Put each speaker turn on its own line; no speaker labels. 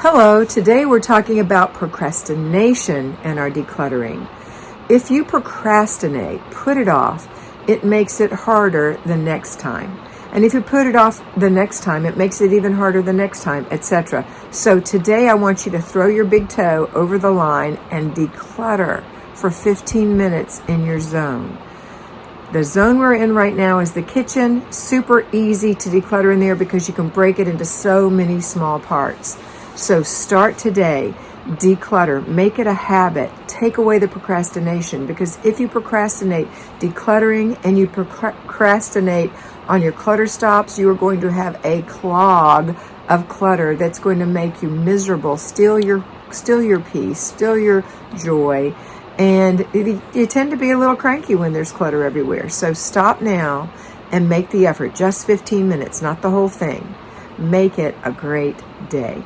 Hello, today we're talking about procrastination and our decluttering. If you procrastinate, put it off, it makes it harder the next time. And if you put it off the next time, it makes it even harder the next time, etc. So today I want you to throw your big toe over the line and declutter for 15 minutes in your zone. The zone we're in right now is the kitchen. Super easy to declutter in there because you can break it into so many small parts. So start today, declutter, make it a habit, take away the procrastination, because if you procrastinate decluttering and you procrastinate on your clutter stops, you are going to have a clog of clutter that's going to make you miserable, steal your peace, steal your joy, and you tend to be a little cranky when there's clutter everywhere. So stop now and make the effort, just 15 minutes, not the whole thing. Make it a great day.